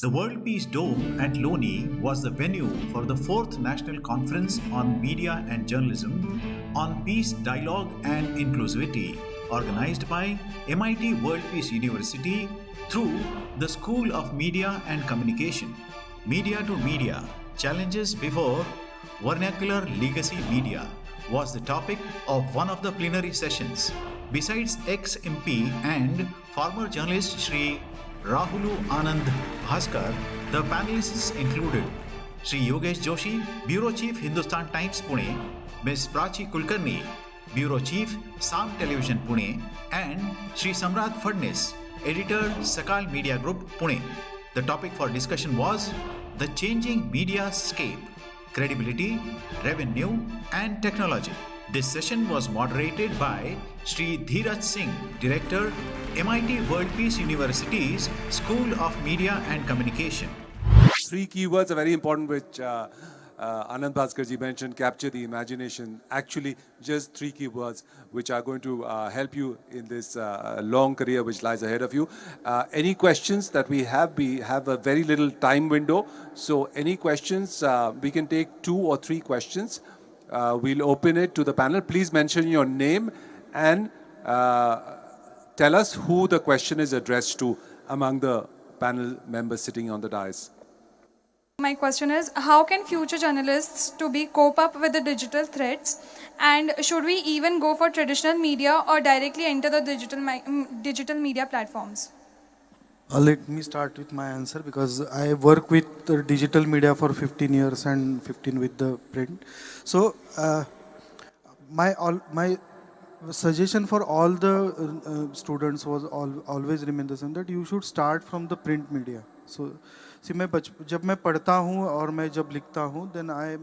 The World Peace Dome at Loni was the venue for the 4th National Conference on Media and Journalism on Peace Dialogue and Inclusivity, organized by MIT World Peace University through the School of Media and Communication. Media to Media Challenges Before Vernacular Legacy Media was the topic of one of the plenary sessions. Besides ex-MP and former journalist Shri Rahulu Anand Bhaskar, the panelists included Shri Yogesh Joshi, Bureau Chief Hindustan Times Pune, Ms. Prachi Kulkarni, Bureau Chief Sam Television Pune, and Shri Samrat Fadnis, Editor Sakal Media Group Pune. The topic for discussion was the changing Mediascape, credibility, revenue, and technology. This session was moderated by Shri Dheeraj Singh, Director, MIT World Peace University's School of Media and Communication. Three keywords are very important, which Anand Bhaskarji mentioned: capture the imagination. Actually, just three keywords which are going to help you in this long career which lies ahead of you. Any questions that we have a very little time window. So any questions, we can take 2 or 3 questions. We'll open it to the panel. Please mention your name and tell us who the question is addressed to among the panel members sitting on the dais. My question is, how can future journalists to be cope up with the digital threats, and should we even go for traditional media or directly enter the digital media platforms? Let me start with my answer, because I work with the digital media for 15 years and 15 with the print. So my suggestion for all the students was always remain the same, that you should start from the print media. So see, जब मैं पढ़ता हूँ और मैं जब लिखता हूँ, then I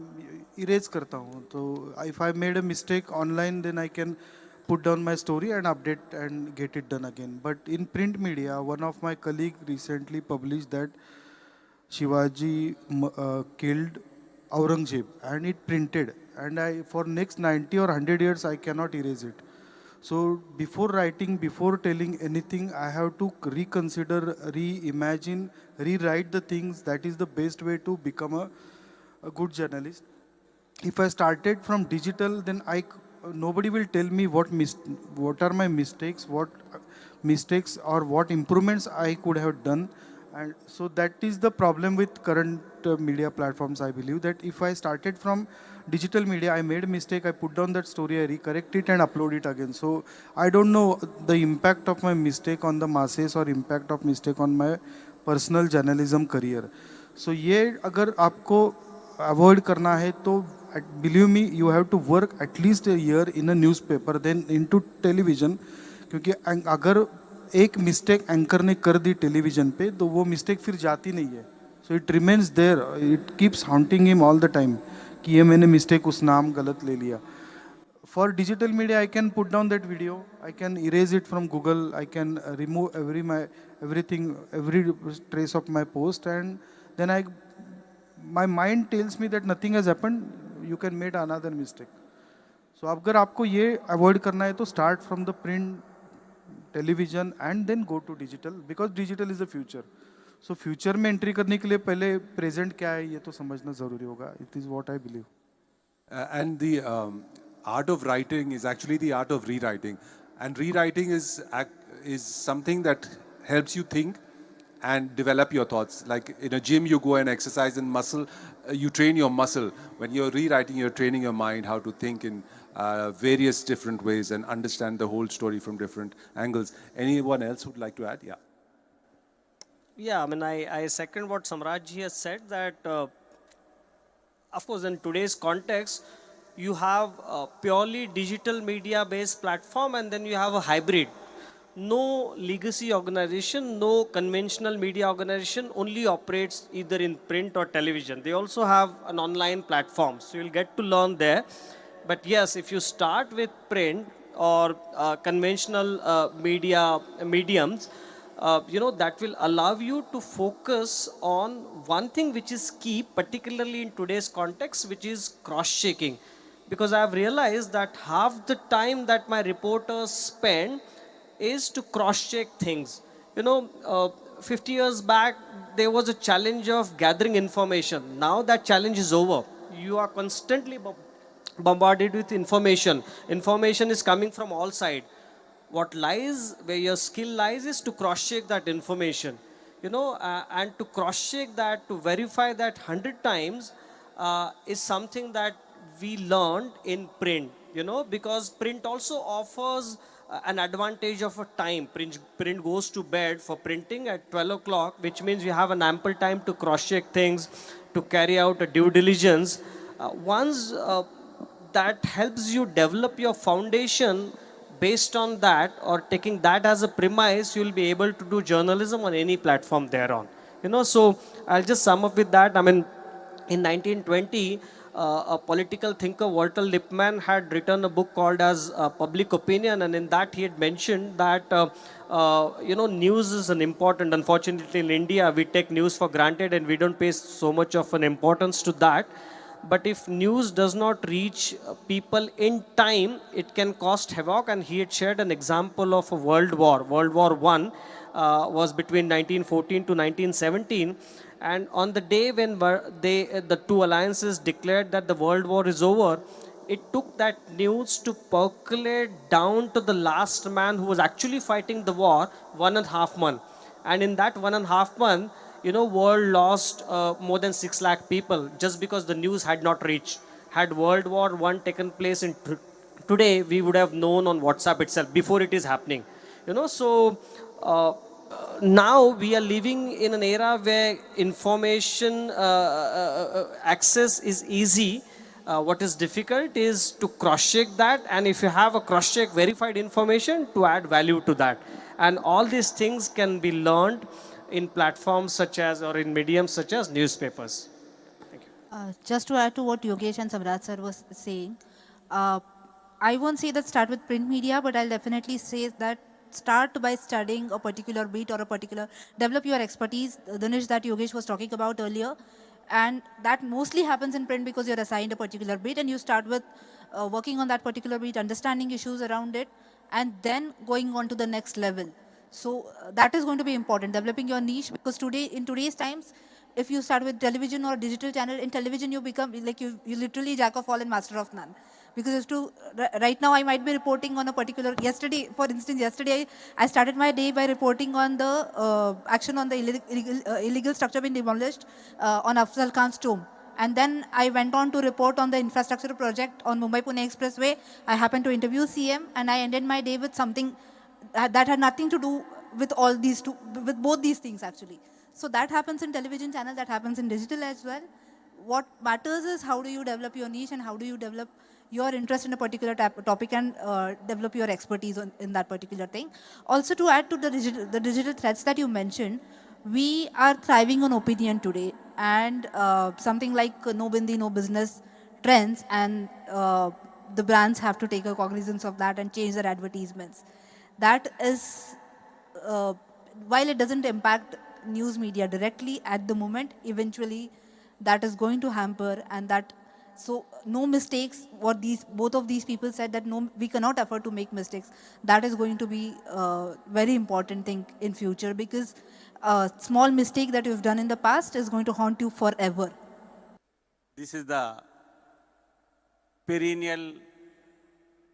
erase करता हूँ. So if I made a mistake online, then I can put down my story and update and get it done again. But in print media, one of my colleagues recently published that Shivaji killed Aurangzeb, and it printed. And for next 90 or 100 years, I cannot erase it. So before writing, before telling anything, I have to reconsider, reimagine, rewrite the things. That is the best way to become a good journalist. If I started from digital, then nobody will tell me what are my mistakes, or what improvements I could have done. And so that is the problem with current media platforms. I believe that if I started from digital media, I made a mistake, I put down that story, I recorrect it and upload it again. So I don't know the impact of my mistake on the masses or impact of mistake on my personal journalism career. So ये अगर आपको avoid करना है, तो believe me, you have to work at least a year in a newspaper, then into television. क्योंकि अगर एक mistake anchor ने कर दी टेलीविजन पे, तो वो मिस्टेक फिर जाती नहीं है. So it remains there, it keeps haunting him all the time कि ये मैंने मिस्टेक उस नाम गलत ले लिया. For digital media, I can put down that video, I can erase it from Google, I can remove every trace of my post, and then my mind tells me that nothing has happened, you can make another mistake. So अगर आपको ये avoid करना है, तो start from the print, television, and then go to digital, because digital is the future. So future में entry करने के लिए पहले present क्या है ये तो समझना ज़रूरी होगा. It is what I believe. And the art of writing is actually the art of rewriting. And rewriting is something that helps you think and develop your thoughts. Like in a gym, you go and exercise and you train your muscle. When you're rewriting, you're training your mind how to think in various different ways and understand the whole story from different angles. Anyone else would like to add? Yeah. Yeah, I mean, I second what Samrajji has said, that of course in today's context, you have a purely digital media based platform, and then you have a hybrid. No legacy organization, no conventional media organization only operates either in print or television. They also have an online platform, so you'll get to learn there. But yes, if you start with print or conventional mediums, that will allow you to focus on one thing which is key, particularly in today's context, which is cross-checking. Because I have realized that half the time that my reporters spend is to cross-check things. 50 years back, there was a challenge of gathering information. Now that challenge is over. You are constantly bombarded with information. Information is coming from all sides. What lies, where your skill lies, is to cross-check that information. And to cross-check that, to verify that 100 times is something that we learned in print, because print also offers an advantage of a time. Print goes to bed for printing at 12 o'clock, which means you have an ample time to cross-check things, to carry out a due diligence. Once that helps you develop your foundation based on that, or taking that as a premise, you'll be able to do journalism on any platform thereon. So I'll just sum up with that. I mean, in 1920, a political thinker, Walter Lippmann, had written a book called as Public Opinion, and in that he had mentioned that news is an important. Unfortunately, in India, we take news for granted and we don't pay so much of an importance to that. But if news does not reach people in time, it can cause havoc. And he had shared an example of a world war. World War I was between 1914 to 1917. And on the day when the two alliances declared that the world war is over, it took that news to percolate down to the last man who was actually fighting the war 1.5 months. And in that 1.5 months, world lost more than 6 lakh people just because the news had not reached. Had World War I taken place in today, we would have known on WhatsApp itself before it is happening. So now we are living in an era where information access is easy. What is difficult is to cross-check that, and if you have a cross-check verified information, to add value to that. And all these things can be learned in platforms such as, or in mediums such as newspapers. Thank you. Just to add to what Yogesh and Samrat sir was saying, I won't say that start with print media, but I'll definitely say that start by studying a particular beat or develop your expertise, the niche that Yogesh was talking about earlier. And that mostly happens in print because you're assigned a particular beat and you start with working on that particular beat, understanding issues around it, and then going on to the next level. So that is going to be important, developing your niche, because in today's times, if you start with television or digital channel, in television you become like you literally jack of all and master of none. Because right now I might be reporting on a particular, for instance, yesterday I started my day by reporting on the action on the illegal structure being demolished on Afzal Khan's tomb. And then I went on to report on the infrastructure project on Mumbai-Pune Expressway. I happened to interview CM, and I ended my day with something that had nothing to do with with both these things actually. So that happens in television channel, that happens in digital as well. What matters is how do you develop your niche and how do you develop your interest in a particular topic and develop your expertise in that particular thing. Also, to add to the digital threats that you mentioned, we are thriving on opinion today, and something like no bindi, no business trends, and the brands have to take a cognizance of that and change their advertisements. That is, while it doesn't impact news media directly at the moment, eventually that is going to hamper, and that, so no mistakes. What both of these people said, that no, we cannot afford to make mistakes. That is going to be a very important thing in future, because a small mistake that you've done in the past is going to haunt you forever. This is the perennial,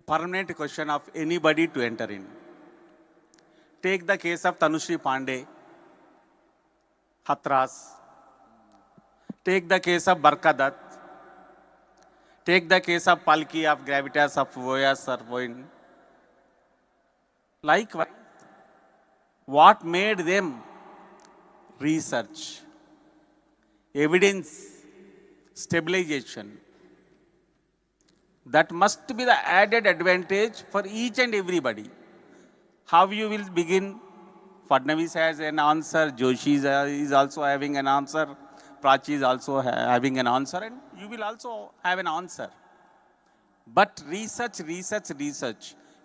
permanent question of anybody to enter in. Take the case of Tanushree Pandey, Hathras. Take the case of Barka Dutt. Take the case of Palki, of Gravitas, of Voyas or Voin. Likewise, what made them? Research, evidence, stabilization. That must be the added advantage for each and everybody. How you will begin? Fadnavis has an answer, Joshi is also having an answer, Prachi is also having an answer, and you will also have an answer. But research.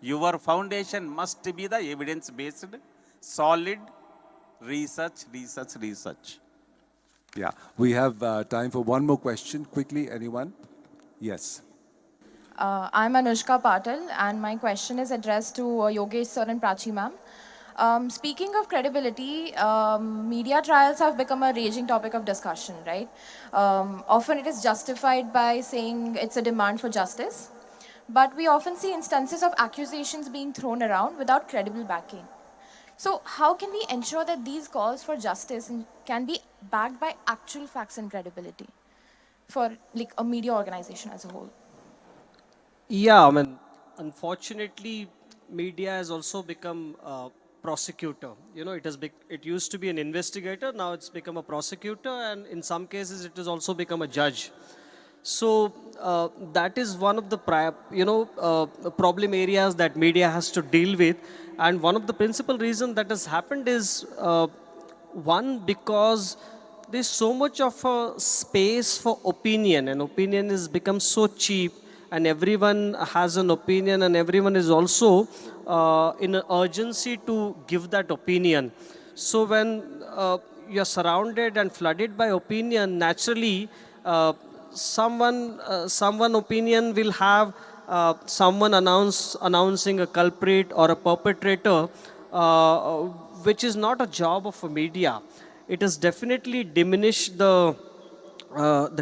Your foundation must be the evidence-based, solid research. Yeah, we have time for one more question. Quickly, anyone? Yes. I'm Anushka Patil, and my question is addressed to Yogesh sir and Prachi ma'am. Speaking of credibility, media trials have become a raging topic of discussion, right? Often it is justified by saying it's a demand for justice, but we often see instances of accusations being thrown around without credible backing. So, how can we ensure that these calls for justice can be backed by actual facts and credibility for like a media organization as a whole? Yeah, I mean, unfortunately, media has also become a prosecutor. You know, it used to be an investigator, now it's become a prosecutor, and in some cases, it has also become a judge. So that is one of the problem areas that media has to deal with, and one of the principal reasons that has happened is one, because there's so much of a space for opinion, and opinion has become so cheap, and everyone has an opinion, and everyone is also in an urgency to give that opinion. So when you're surrounded and flooded by opinion, naturally someone opinion will have someone announcing a culprit or a perpetrator, which is not a job of a media. It has definitely diminished the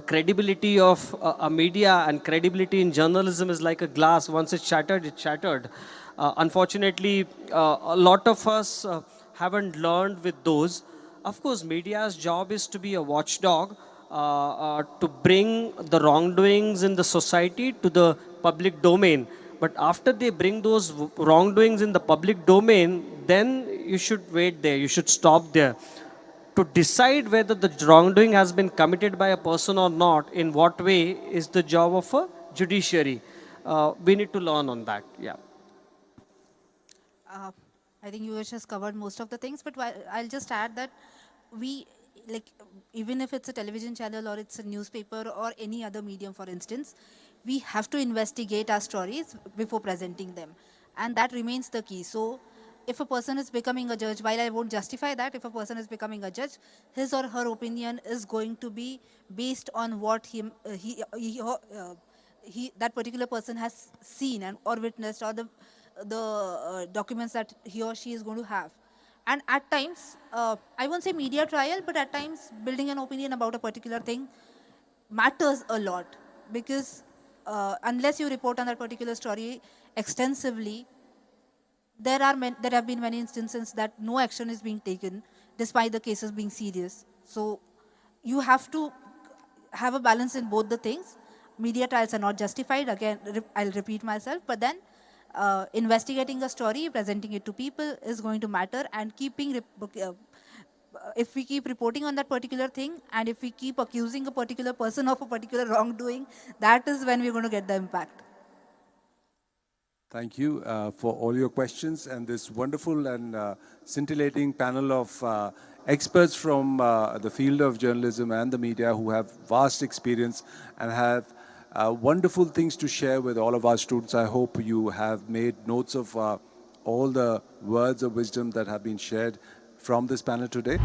credibility of a media, and credibility in journalism is like a glass. Once it's shattered, it's shattered. Unfortunately, a lot of us haven't learned with those. Of course, media's job is to be a watchdog, to bring the wrongdoings in the society to the public domain. But after they bring those wrongdoings in the public domain, then you should wait there, you should stop there. To decide whether the wrongdoing has been committed by a person or not, in what way, is the job of a judiciary. We need to learn on that. Yeah. I think you just covered most of the things, but I'll just add that we, like, even if it's a television channel or it's a newspaper or any other medium, for instance, we have to investigate our stories before presenting them. And that remains the key. So if a person is becoming a judge, while I won't justify that, if a person is becoming a judge, his or her opinion is going to be based on what that particular person has seen and or witnessed, or the documents that he or she is going to have. And at times, I won't say media trial, but at times building an opinion about a particular thing matters a lot, because unless you report on that particular story extensively, there have been many instances that no action is being taken despite the cases being serious. So you have to have a balance in both the things. Media trials are not justified. Again, I'll repeat myself, but then investigating a story, presenting it to people is going to matter, and if we keep reporting on that particular thing, and if we keep accusing a particular person of a particular wrongdoing, that is when we're going to get the impact. Thank you for all your questions and this wonderful and scintillating panel of experts from the field of journalism and the media who have vast experience and have wonderful things to share with all of our students. I hope you have made notes of all the words of wisdom that have been shared from this panel today.